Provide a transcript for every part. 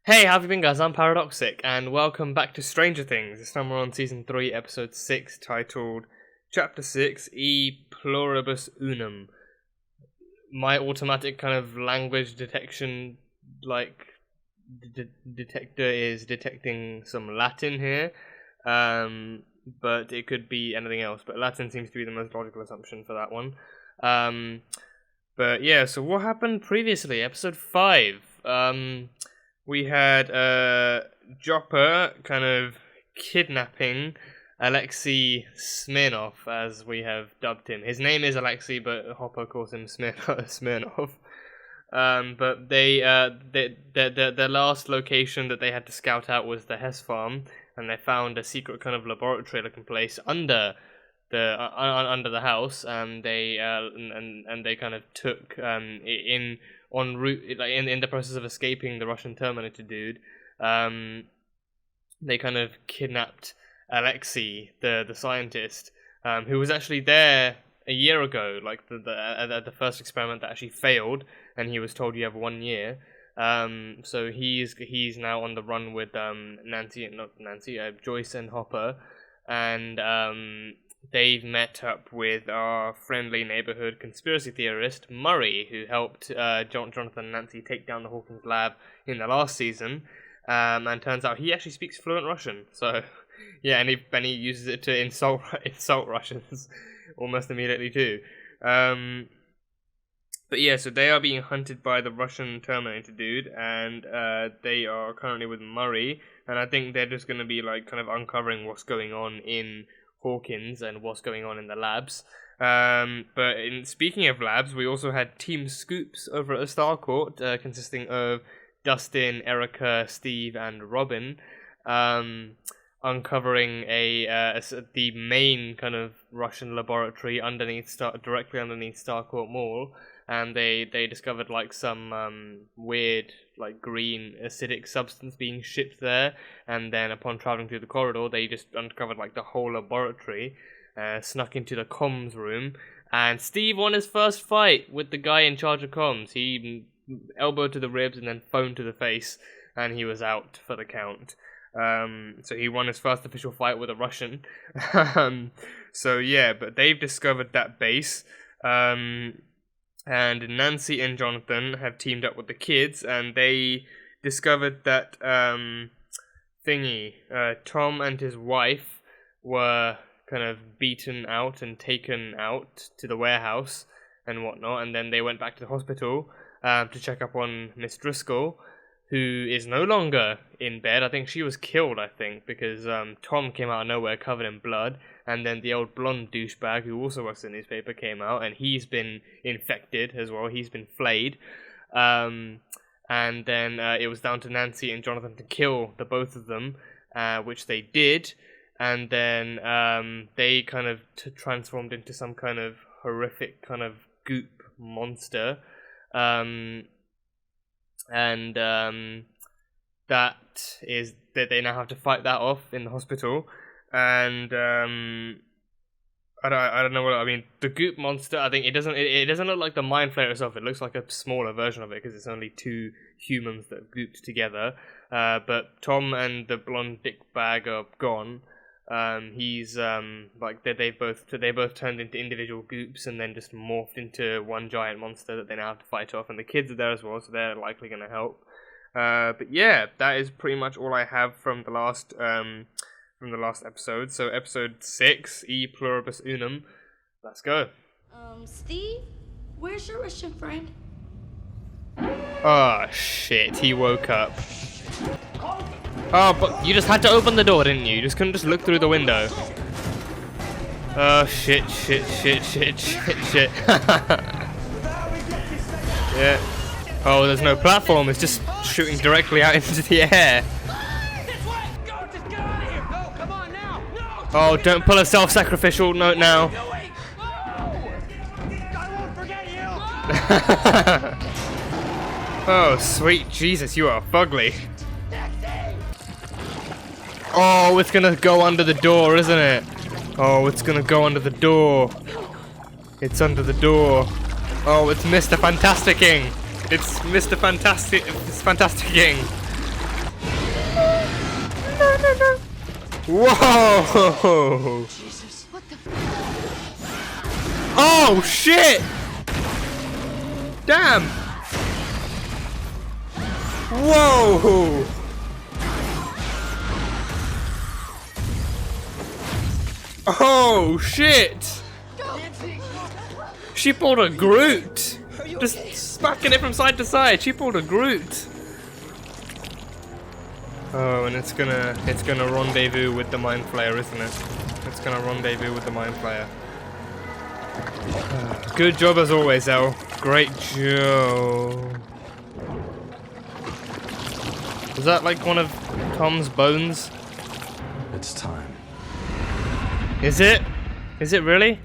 Hey, how have you been, guys? I'm Paradoxic, and welcome back to Stranger Things. This time we're on Season 3, Episode 6, titled Chapter 6, E Pluribus Unum. My automatic kind of language detection, detector is detecting some Latin here, but it could be anything else, but Latin seems to be the most logical assumption for that one. But yeah, so what happened previously? Episode 5, we had Jopper kind of kidnapping Alexei Smirnov, as we have dubbed him. His name is Alexei, but Hopper calls him Smirnov. But their last location that they had to scout out was the Hess farm, and they found a secret kind of laboratory-looking place under the house, and they kind of took en route, like in the process of escaping the Russian Terminator dude, they kind of kidnapped Alexei, the scientist, who was actually there a year ago, like the first experiment that actually failed, and he was told you have 1 year. So he's now on the run with Joyce and Hopper, and they've met up with our friendly neighborhood conspiracy theorist, Murray, who helped Jonathan and Nancy take down the Hawkins lab in the last season. And turns out he actually speaks fluent Russian. So, yeah, and he uses it to insult Russians almost immediately too. But yeah, so they are being hunted by the Russian Terminator dude, and they are currently with Murray. And I think they're just going to be like kind of uncovering what's going on in Hawkins and what's going on in the labs. But speaking of labs, we also had Team Scoops over at the Starcourt, consisting of Dustin, Erica, Steve, and Robin, uncovering the main kind of Russian laboratory directly underneath Starcourt Mall, and they discovered like some weird, like green acidic substance being shipped there, and then upon traveling through the corridor, they just uncovered like the whole laboratory, snuck into the comms room, and Steve won his first fight with the guy in charge of comms. He elbow to the ribs and then phone to the face, and he was out for the count. So he won his first official fight with a Russian. So yeah, but they've discovered that base, and Nancy and Jonathan have teamed up with the kids, and they discovered that Tom and his wife were kind of beaten out and taken out to the warehouse and whatnot, and then they went back to the hospital to check up on Miss Driscoll, who is no longer in bed. I think she was killed, because Tom came out of nowhere covered in blood, and then the old blonde douchebag who also works in the newspaper came out, and he's been infected as well. He's been flayed. And then it was down to Nancy and Jonathan to kill the both of them, which they did, and then they kind of transformed into some kind of horrific kind of goop monster. That is that they now have to fight that off in the hospital, and I don't know what I mean. The goop monster, I think it doesn't look like the Mind Flayer itself. It looks like a smaller version of it because it's only two humans that have gooped together. But Tom and the blonde dick bag are gone. He's they both turned into individual goops and then just morphed into one giant monster that they now have to fight off, and the kids are there as well, so they're likely going to help. But yeah, that is pretty much all I have from the last episode. So episode 6, E Pluribus Unum. Let's go. Steve, where's your Russian friend? Oh shit, he woke up. Oh, but you just had to open the door, didn't you? You just couldn't just look through the window. Oh, shit. Yeah. Oh, there's no platform. It's just shooting directly out into the air. Oh, don't pull a self-sacrificial note now. Oh, sweet Jesus, you are fugly. Oh, it's gonna go under the door, isn't it? Oh, it's gonna go under the door. It's under the door. Oh, it's Mr. Fantasticking. It's Mr. Fantastic. It's Fantasticking. no. Whoa! Jesus, what the? Oh shit! Damn! Whoa! Oh shit! She pulled a Groot! Just smacking it from side to side. She pulled a Groot. Oh, and it's gonna rendezvous with the Mind Flayer, isn't it? It's gonna rendezvous with the Mind Flayer. Good job as always, El. Great job. Is that like one of Tom's bones? It's time. Is it? Is it really?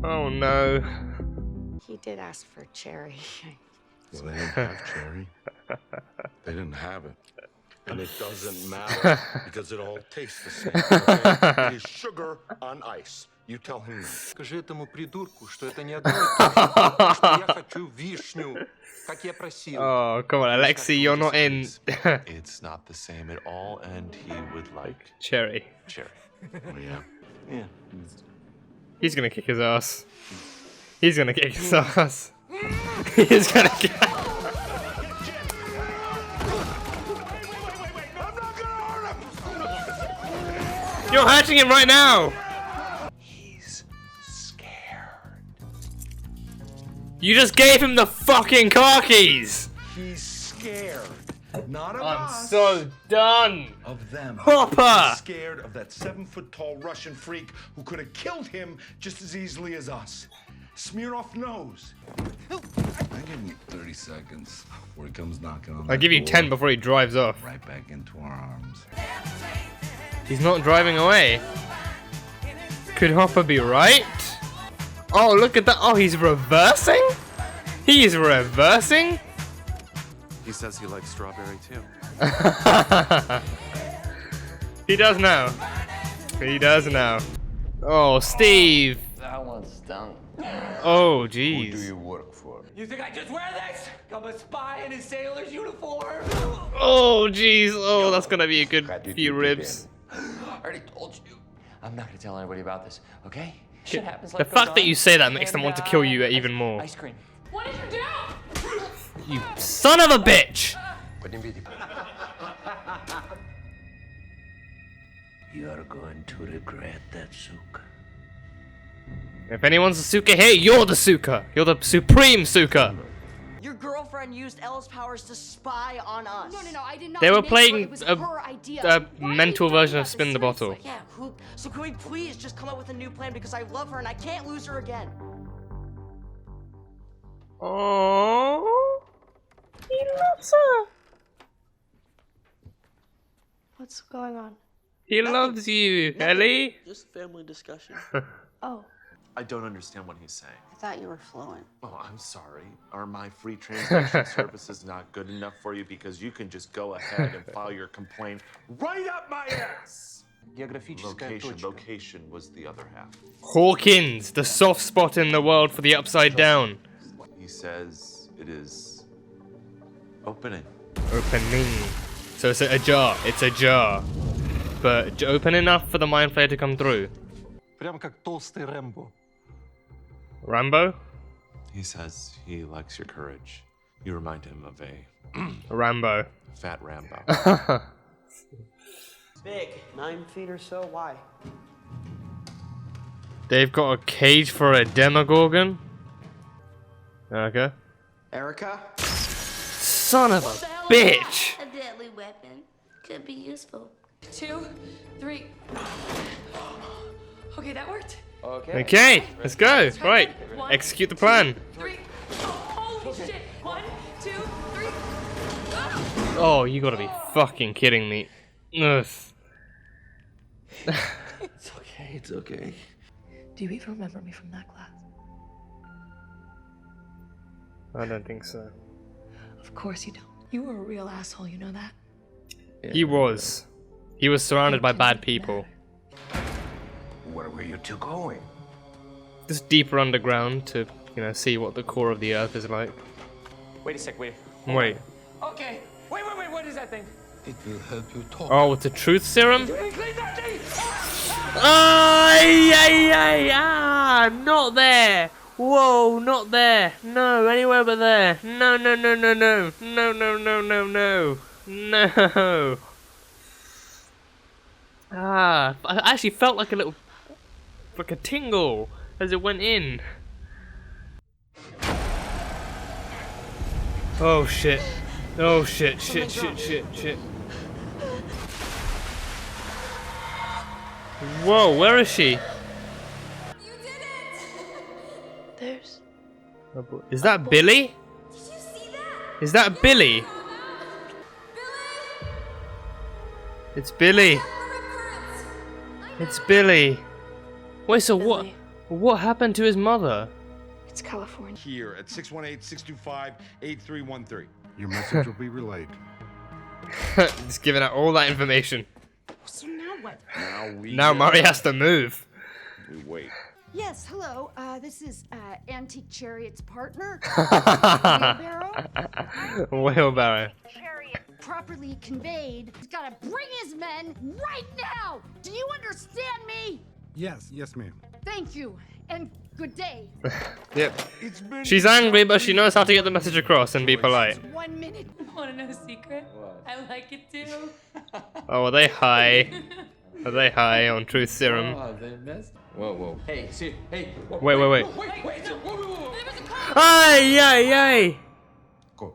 Oh no. He did ask for cherry. Well, they didn't have cherry. They didn't have it. And it doesn't matter because it all tastes the same. Okay? It is sugar on ice. You tell him that. Скажи этому придурку, что это не одно и то же, что я хочу вишню, как я просил. Oh, come on, Alexi, you're not in. It's not the same at all, and he would like Cherry. cherry. Oh, yeah. Yeah. He's gonna kick his ass. He's gonna kick his ass. He's gonna kick. You're hurting him right now! He's scared. You just gave him the fucking car keys! He's scared. Not of I'm us. so done! Of them. Hopper! He's scared of that 7-foot-tall Russian freak who could have killed him just as easily as us. Smirnoff knows. I give him 30 seconds before he comes knocking on. I'll give you 10 before he drives off. Right back into our arms. He's not driving away. Could Hopper be right? Oh, look at that. Oh, he's reversing? He's reversing? He says he likes strawberry too. He does now. He does now. Oh, Steve. That one stunk. Oh, Who do jeez. you work for? You think I just wear this? I'm a spy in a sailor's uniform. Oh, jeez. Oh, that's gonna be a good few ribs. I already told you. I'm not gonna tell anybody about this, okay? Shit happens The like fact that you say that makes them want to kill you even more. Ice cream. What did you do? You son of a bitch! You're going to regret that, Suka. If anyone's a Suka here, you're the Suka. You're the supreme Suka. Your girlfriend used Elle's powers to spy on us. No, I did not. They were make her. playing It was a her idea. a Why are you mental talking version about of this? Spin the Bottle. Seriously. Yeah, so can we please just come up with a new plan because I love her and I can't lose her again. Oh, he loves her. What's going on? He loves you, Ellie. Just family discussion. Oh, I don't understand what he's saying. I thought you were fluent. Oh, I'm sorry. Are my free translation services not good enough for you? Because you can just go ahead and file your complaint right up my ass. Location was the other half. Hawkins, the soft spot in the world for the Upside Down. He says it is opening. Opening. So it's ajar. It's ajar. But open enough for the Mind Flayer to come through. Прям как толстый Рэмбо. Rambo? He says he likes your courage. You remind him of a Rambo. fat Rambo. Big, 9 feet or so. Why? They've got a cage for a Demogorgon? Okay. Erica? Son of a bitch! a deadly weapon could be useful. 2, 3. Okay, that worked. Okay, let's go. Right, execute the plan. 3. Holy shit. 1, 2, 3. Oh, you gotta be fucking kidding me. Ugh. It's okay, it's okay. Do you even remember me from that class? I don't think so. Of course you don't. You were a real asshole, you know that? He was. He was surrounded by bad people. Where were you two going? Just deeper underground to, you know, see what the core of the Earth is like. Wait a sec, wait. Wait. Okay. Wait, what is that thing? It will help you talk. Oh, it's a truth serum? Ah, not there. Whoa, not there. No, anywhere but there. No, no, no, no, no. No, no, no, no, no. No. Ah, I actually felt like a tingle as it went in. Oh shit. Oh shit, shit, shit, shit, shit. Whoa, where is she? There's... Is that Billy? Did you see that? Is that Billy? It's Billy. It's Billy. Wait, so Billy. what happened to his mother? It's California. Here at 618-625-8313. Your message will be relayed. Just giving out all that information. So now what? Now Mari has to move. We wait. Yes, hello. This is Antique Chariot's partner, Wheelbarrow. Chariot properly conveyed. He's gotta bring his men right now. Do you understand me? Yes, ma'am. Thank you, and good day. Yep. She's angry, but she knows how to get the message across and be polite. 1 minute. Want to know a secret? I like it too. Oh, are they high? Are they high on truth serum? Oh, they missed. Whoa, whoa. Hey, see, hey. Wait. Wait. Ay, ay, ay! Go.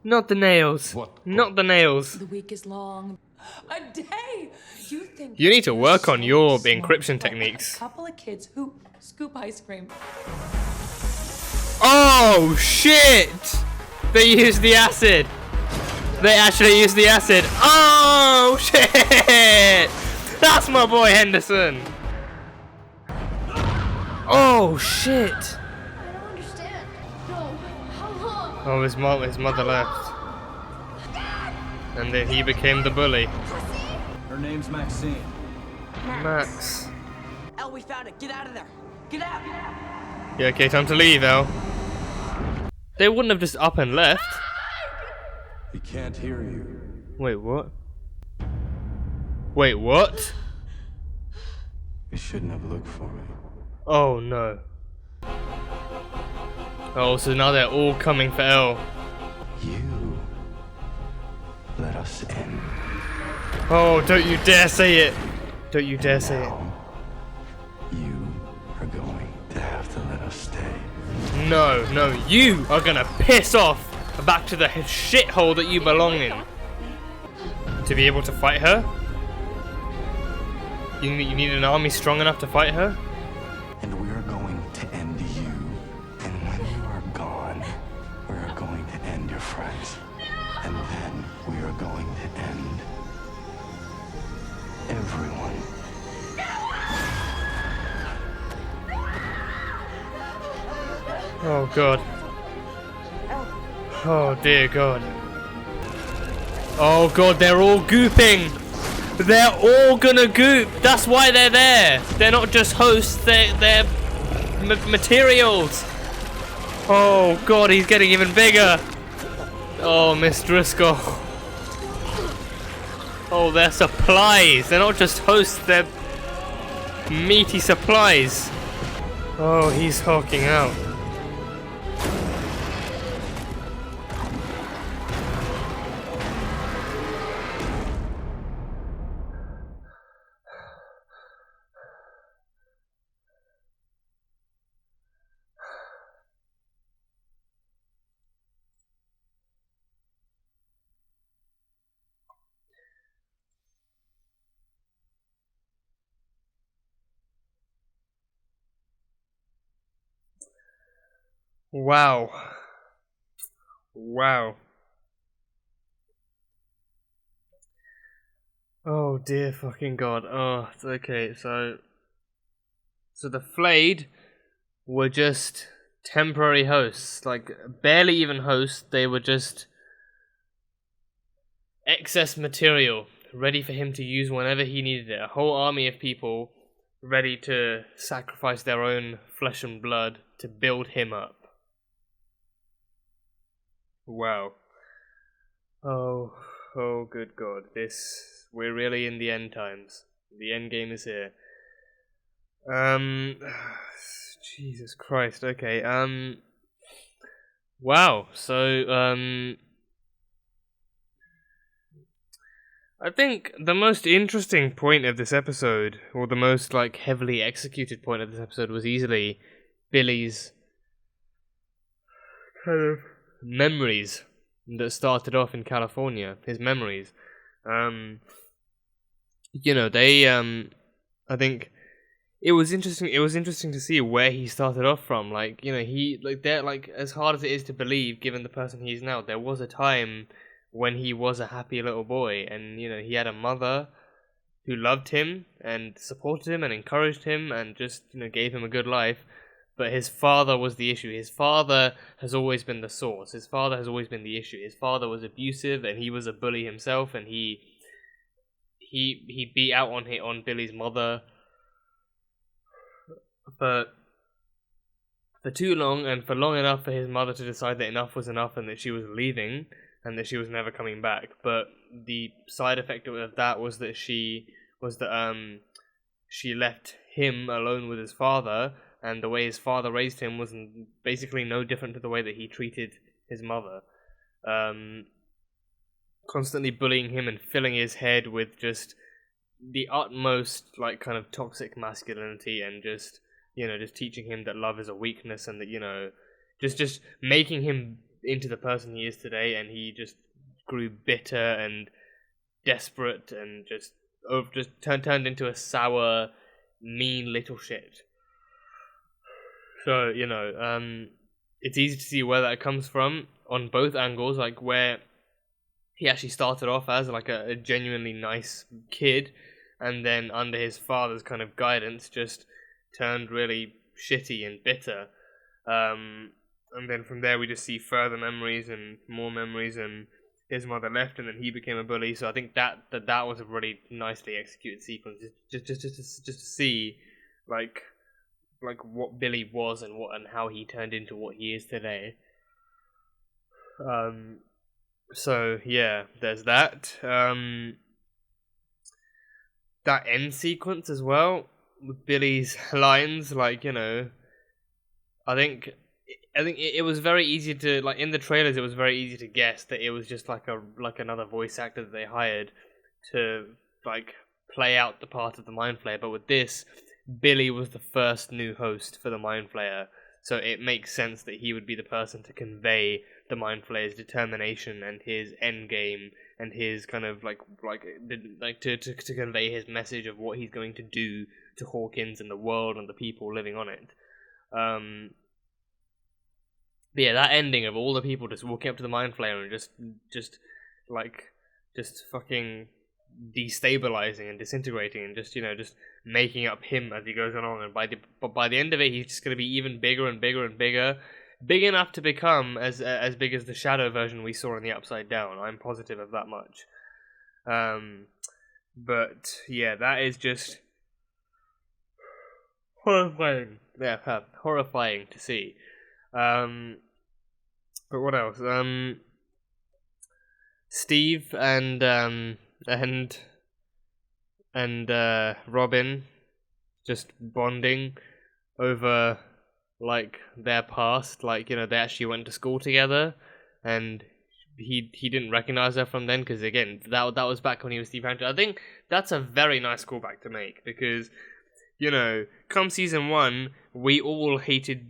Not the nails. What? Not the nails. The week is long. A day. You think You need to work on your smart, encryption but techniques. A couple of kids who scoop ice cream. Oh shit! They used the acid. They actually used the acid. Oh shit! That's my boy Henderson. Oh shit! I don't understand. No. How long? Oh, his mother left, and then he became the bully. Her name's Maxine. Max. Elle, we found it. Get out of there. Get out. Yeah, okay, time to leave, El. They wouldn't have just up and left. He can't hear you. Wait, what? Wait, what? You shouldn't have looked for me. Oh no. Oh, so now they're all coming for El. You let us in. Oh, don't you dare say it. Don't you dare say it. Now, you are going to have to let us stay. No, you are gonna piss off back to the shithole that you belong in. To be able to fight her? You need an army strong enough to fight her? And we are going to end you. And when you are gone, we are going to end your friends. And then we are going to end everyone. Oh god. Oh dear god. Oh god, they're all gooping! They're all gonna goop! That's why they're there! They're not just hosts, they're materials! Oh god, he's getting even bigger! Oh, Miss Driscoll. Oh, they're supplies! They're not just hosts, they're meaty supplies! Oh, he's hulking out. Wow. Wow. Oh dear fucking god. Oh, okay, so the Flayed were just temporary hosts, like barely even hosts, they were just excess material, ready for him to use whenever he needed it. A whole army of people ready to sacrifice their own flesh and blood to build him up. Wow. Oh, Oh, good God. We're really in the end times. The end game is here. Jesus Christ, okay, wow, so, I think the most interesting point of this episode, or the most, like, heavily executed point of this episode, was easily Billy's kind of memories that started off in California. His memories. You know, I think it was interesting. It was interesting to see where he started off from. Like, you know, as hard as it is to believe, given the person he is now, there was a time when he was a happy little boy, and you know, he had a mother who loved him and supported him and encouraged him and just, you know, gave him a good life. But his father was the issue. His father has always been the source. His father has always been the issue. His father was abusive, and he was a bully himself, and he beat out on Billy's mother for too long, and for long enough for his mother to decide that enough was enough and that she was leaving and that she was never coming back. But the side effect of that was that she left him alone with his father, and the way his father raised him was basically no different to the way that he treated his mother. Constantly bullying him and filling his head with just the utmost, like, kind of toxic masculinity, and just, you know, just teaching him that love is a weakness, and that, you know, just making him into the person he is today, and he just grew bitter and desperate and just turned into a sour, mean little shit. So, you know, it's easy to see where that comes from on both angles, like where he actually started off as like a genuinely nice kid, and then under his father's kind of guidance just turned really shitty and bitter. And then from there we just see further memories and more memories, and his mother left, and then he became a bully. So I think that was a really nicely executed sequence, just to see like what Billy was and how he turned into what he is today. So yeah, there's that. That end sequence as well with Billy's lines, like, you know, I think it was very easy to, like, in the trailers it was very easy to guess that it was just like another voice actor that they hired to, like, play out the part of the Mind Flayer. But with this, Billy was the first new host for the Mind Flayer, so it makes sense that he would be the person to convey the Mind Flayer's determination and his end game, and his kind of to convey his message of what he's going to do to Hawkins and the world and the people living on it. But yeah, that ending of all the people just walking up to the Mind Flayer and just fucking destabilizing and disintegrating, and just, you know, just making up him as he goes along, and by the end of it he's just going to be even bigger and bigger and bigger, big enough to become as big as the Shadow version we saw in the Upside Down. I'm positive of that much. But yeah, that is just horrifying. Yeah, horrifying to see. But what else? Steve and Robin just bonding over, like, their past, like, you know, they actually went to school together, and he didn't recognize her from then, because again, that was back when he was Steve Hunter. I think that's a very nice callback to make, because, you know, come season 1, we all hated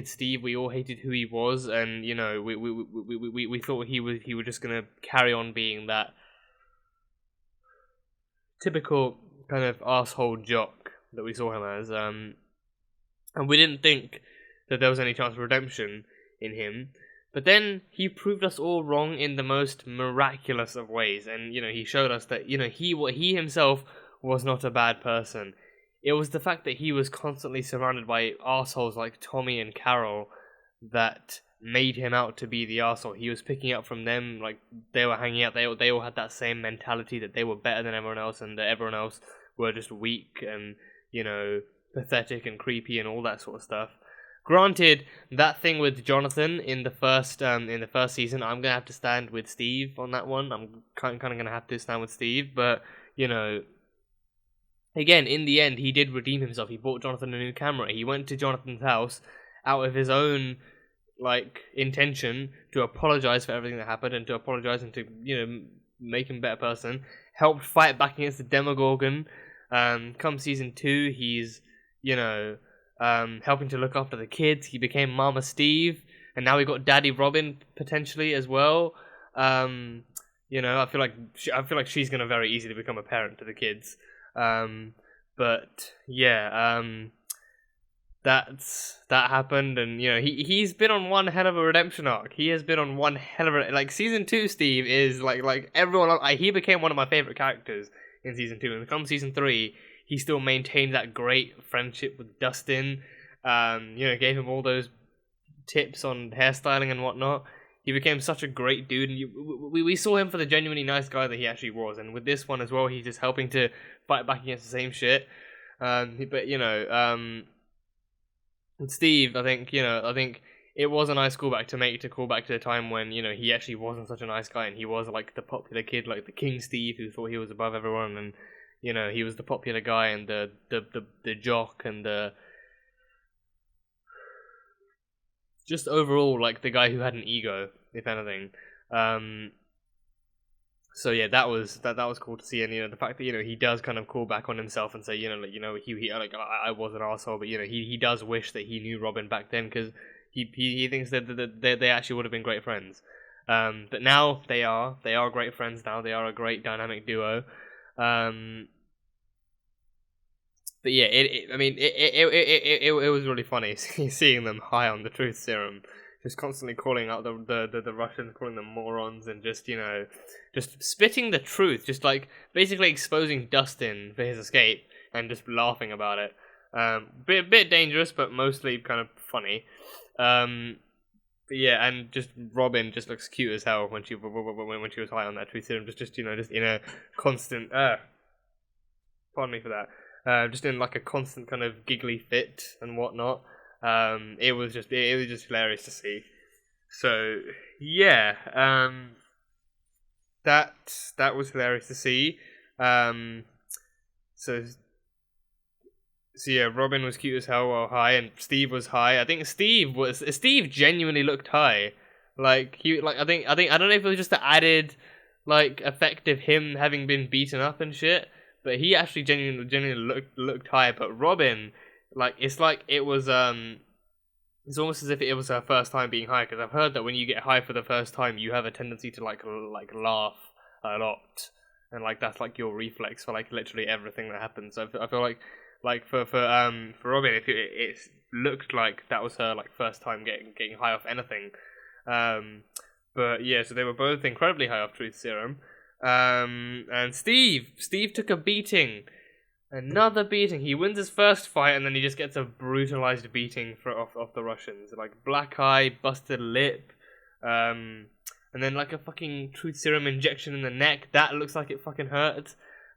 Steve, we all hated who he was, and, you know, we thought he was just gonna carry on being that typical kind of asshole jock that we saw him as, and we didn't think that there was any chance of redemption in him. But then he proved us all wrong in the most miraculous of ways, and, you know, he showed us that, you know, he himself was not a bad person. It was the fact that he was constantly surrounded by assholes like Tommy and Carol that made him out to be the arsehole. He was picking up from them, like, they were hanging out, they all had that same mentality that they were better than everyone else, and that everyone else were just weak and, you know, pathetic and creepy and all that sort of stuff. Granted, that thing with Jonathan in the first season, I'm gonna have to stand with Steve on that one. I'm kind of gonna have to stand with Steve, but you know, again, in the end, he did redeem himself. He bought Jonathan a new camera. He went to Jonathan's house out of his own intention to apologize for everything that happened and to apologize and to make him a better person. Helped fight back against the Demogorgon. Come season 2, he's helping to look after the kids. He became Mama Steve, and now we got Daddy Robin potentially as well. I feel like she's gonna very easily become a parent to the kids. But yeah, that happened, and he's been on one hell of a redemption arc. He has been on one hell of a season 2. Steve is like everyone. He became one of my favorite characters in season 2, and come season 3, he still maintained that great friendship with Dustin. Gave him all those tips on hairstyling and whatnot. He became such a great dude, and we saw him for the genuinely nice guy that he actually was. And with this one as well, he's just helping to fight back against the same shit. With Steve, I think it was a nice callback to call back to the time when he actually wasn't such a nice guy, and he was like the popular kid, like the King Steve who thought he was above everyone, and he was the popular guy and the jock and the just overall like the guy who had an ego, if anything. So yeah, that was cool to see, and the fact that he does kind of call back on himself and say I was an asshole, but he does wish that he knew Robin back then, because he thinks that they actually would have been great friends. But now they are great friends now. They are a great dynamic duo. But yeah, it was really funny seeing them high on the truth serum, just constantly calling out the Russians, calling them morons, and just spitting the truth, just basically exposing Dustin for his escape and just laughing about it. Bit dangerous, but mostly kind of funny. But yeah, and just Robin just looks cute as hell when she was high on that truth serum, just in a constant pardon me for that. Just in a constant kind of giggly fit and whatnot. It was just hilarious to see. So yeah, that was hilarious to see. So yeah, Robin was cute as hell while high, and Steve was high. I think Steve genuinely looked high. I don't know if it was just the added effect of him having been beaten up and shit. But he actually genuinely looked high. But Robin, it's almost as if it was her first time being high. Because I've heard that when you get high for the first time, you have a tendency to laugh a lot, and that's your reflex for literally everything that happens. So I feel like for Robin, it looked like that was her first time getting high off anything. But yeah, so they were both incredibly high off truth serum. And Steve took a beating, another beating. He wins his first fight, and then he just gets a brutalized beating off the Russians. Black eye, busted lip, and then a fucking truth serum injection in the neck. That looks like it fucking hurt,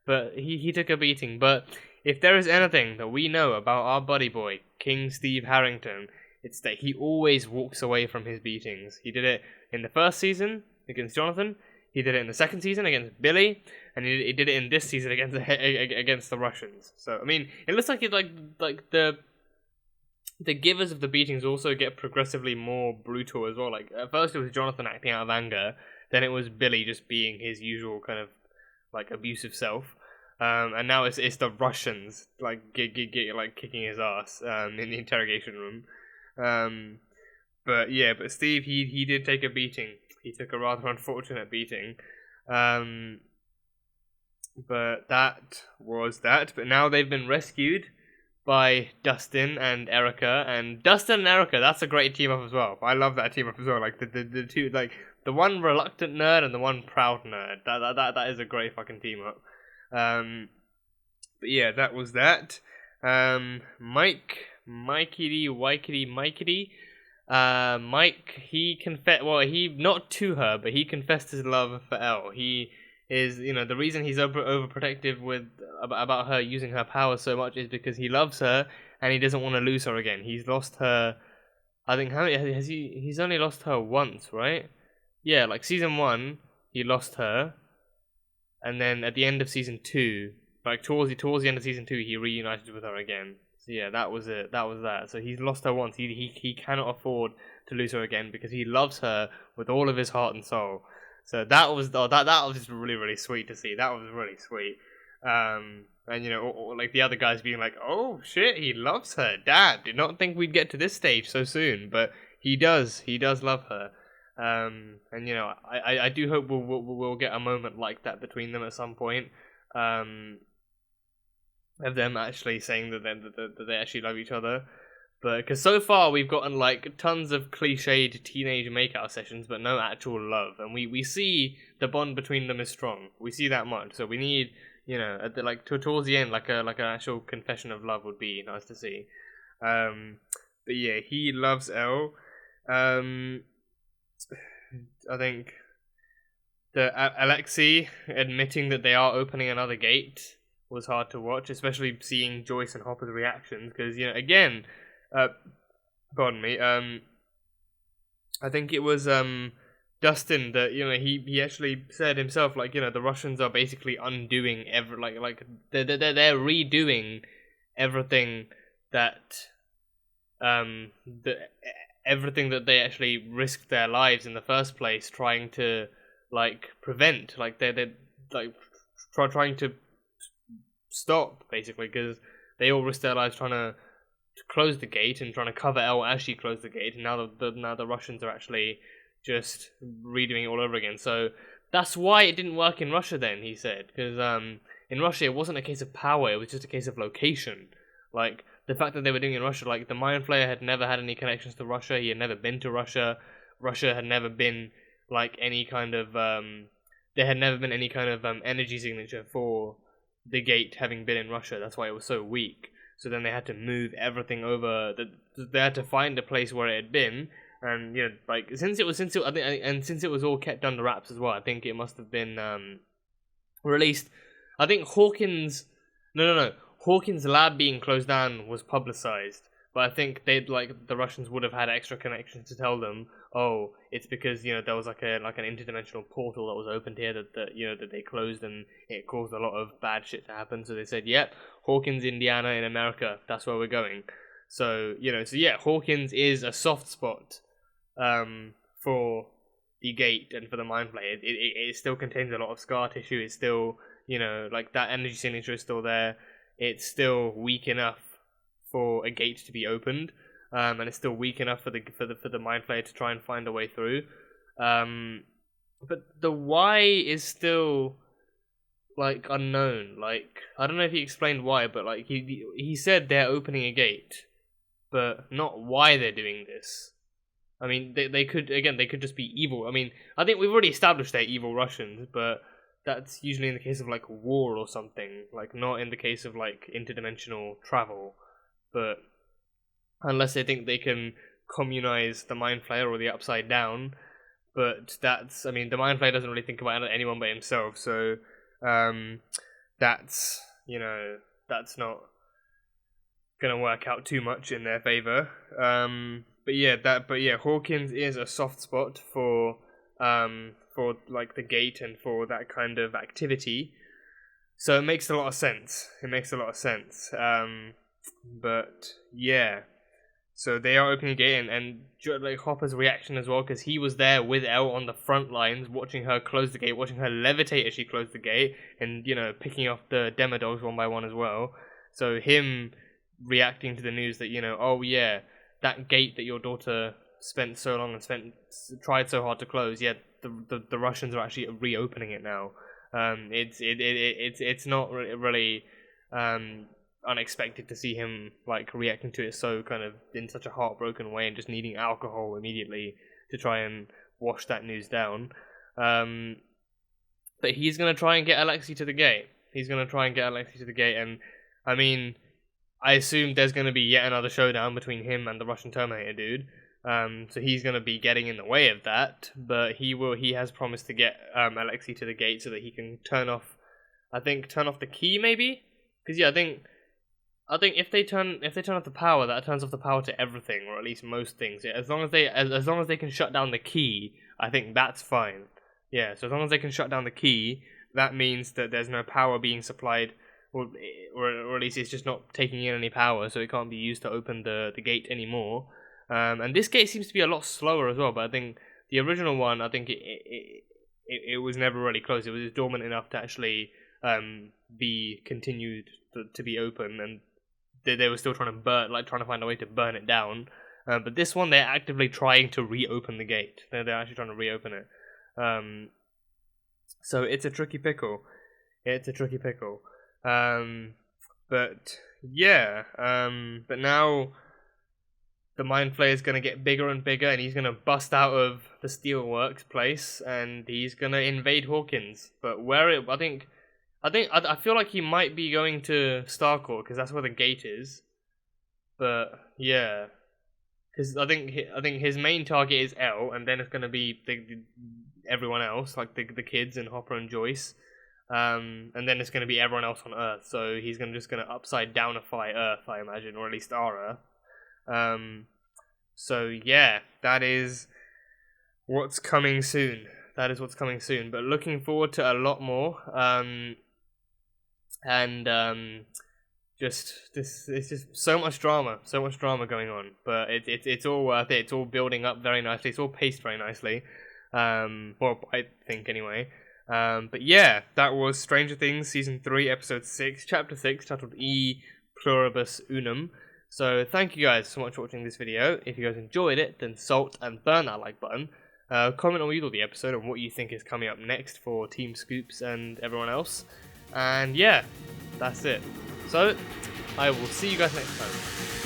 but he took a beating. But if there is anything that we know about our buddy boy, King Steve Harrington, it's that he always walks away from his beatings. He did it in the first season against Jonathan. He did it in the second season against Billy, and he did it in this season against the Russians. So I mean, it looks like the givers of the beatings also get progressively more brutal as well. At first it was Jonathan acting out of anger, then it was Billy just being his usual kind of abusive self, and now it's the Russians kicking his ass in the interrogation room. But Steve he did take a beating. He took a rather unfortunate beating. But that was that. But now they've been rescued by Dustin and Erica. And Dustin and Erica, that's a great team up as well. I love that team up as well. The two, the one reluctant nerd and the one proud nerd. That is a great fucking team up. But yeah, that was that. Mikey. Mike, he confessed, he, not to her, but he confessed his love for Elle. He is, the reason he's overprotective about her using her power so much is because he loves her, and he doesn't want to lose her again. He's lost her I think how many has he's only lost her once, right? Yeah, like season 1 he lost her, and then at the end of season 2, like towards the end of season 2, he reunited with her again. So yeah, that was it. That was that. So he's lost her once. He cannot afford to lose her again because he loves her with all of his heart and soul. So that was that was just really, really sweet to see. That was really sweet. And you know, or like the other guys being like, "Oh shit, he loves her. Damn, did not think we'd get to this stage so soon." But he does. He does love her. And you know, I do hope we'll get a moment like that between them at some point. Of them actually saying that they actually love each other. But because so far we've gotten like tons of cliched teenage makeout sessions, but no actual love, and we see the bond between them is strong. We see that much, so we need, you know, at the, like towards the end, like an actual confession of love would be nice to see. But yeah, he loves Elle. I think the Alexei admitting that they are opening another gate was hard to watch, especially seeing Joyce and Hopper's reactions, because, you know, again, pardon me, I think it was Dustin that, you know, he actually said himself, like, you know, the Russians are basically undoing they're redoing everything that everything that they actually risked their lives in the first place trying to like prevent, like they're like trying to stop, basically, because they all risked their lives trying to close the gate and trying to cover Elle as she closed the gate, and now the Russians are actually just redoing it all over again. So that's why it didn't work in Russia then, he said, because in Russia it wasn't a case of power, it was just a case of location. Like, the fact that they were doing it in Russia, like, the Mind Flayer had never had any connections to Russia, he had never been to Russia, Russia had never been, like, any kind of, there had never been any kind of energy signature for the gate having been in Russia. That's why it was so weak. So then they had to move everything over. They had to find a place where it had been, and you know, like since it was all kept under wraps as well. I think it must have been released. I think Hawkins' lab being closed down was publicized, but I think the Russians would have had extra connections to tell them, oh, it's because, you know, there was like an interdimensional portal that was opened here that they closed, and it caused a lot of bad shit to happen. So they said, yep, Hawkins, Indiana, in America, that's where we're going. So, you know, Hawkins is a soft spot for the gate and for the Mind Flayer. It still contains a lot of scar tissue. It's still, you know, like that energy signature is still there. It's still weak enough for a gate to be opened, and it's still weak enough for the Mind Flayer to try and find a way through. But the why is still like unknown. Like, I don't know if he explained why, but like he said they're opening a gate, but not why they're doing this. I mean, they could just be evil. I mean, I think we've already established they're evil Russians, but that's usually in the case of like war or something, like not in the case of like interdimensional travel. But unless they think they can communize the Mind Flayer or the Upside Down, but that's, I mean, the Mind Flayer doesn't really think about anyone but himself, so that's, you know, that's not gonna work out too much in their favor. But yeah, Hawkins is a soft spot for like the gate and for that kind of activity, so it makes a lot of sense. But yeah, so they are opening a gate, and like Hopper's reaction as well, because he was there with Elle on the front lines, watching her close the gate, watching her levitate as she closed the gate, and, you know, picking off the Demodogs one by one as well. So him reacting to the news that, you know, oh yeah, that gate that your daughter spent so long and tried so hard to close, yeah, the Russians are actually reopening it now. It's not really unexpected to see him like reacting to it so kind of in such a heartbroken way and just needing alcohol immediately to try and wash that news down. But he's gonna try and get Alexei to the gate. And I mean, I assume there's gonna be yet another showdown between him and the Russian Terminator dude. So he's gonna be getting in the way of that, but he has promised to get Alexei to the gate so that he can turn off the key, maybe? Because yeah, I think if they turn off the power, that turns off the power to everything, or at least most things. Yeah, as long as they can shut down the key, I think that's fine. Yeah, so as long as they can shut down the key, that means that there's no power being supplied, or at least it's just not taking in any power, so it can't be used to open the gate anymore. And this gate seems to be a lot slower as well. But I think the original one, I think it was never really closed. It was dormant enough to actually be continued to be open, and they were still trying to find a way to burn it down. But this one, they're actively trying to reopen the gate. They're actually trying to reopen it. So it's a tricky pickle. But yeah. But now the Mind Flayer is gonna get bigger and bigger, and he's gonna bust out of the Steelworks place, and he's gonna invade Hawkins. But I feel like he might be going to Starcourt because that's where the gate is. But yeah, because I think his main target is L, and then it's gonna be everyone else, like the kids and Hopper and Joyce, and then it's gonna be everyone else on Earth. So he's gonna upside downify Earth, I imagine, or at least our Earth. So yeah, that is what's coming soon. But looking forward to a lot more. It's just so much drama going on. But it's all worth it. It's all building up very nicely. It's all paced very nicely. Well, I think anyway. But yeah, that was Stranger Things Season 3, Episode 6, Chapter 6, titled E Pluribus Unum. So thank you guys so much for watching this video. If you guys enjoyed it, then salt and burn that like button. Comment on what you thought of the episode and what you think is coming up next for Team Scoops and everyone else. And yeah, that's it. So I will see you guys next time.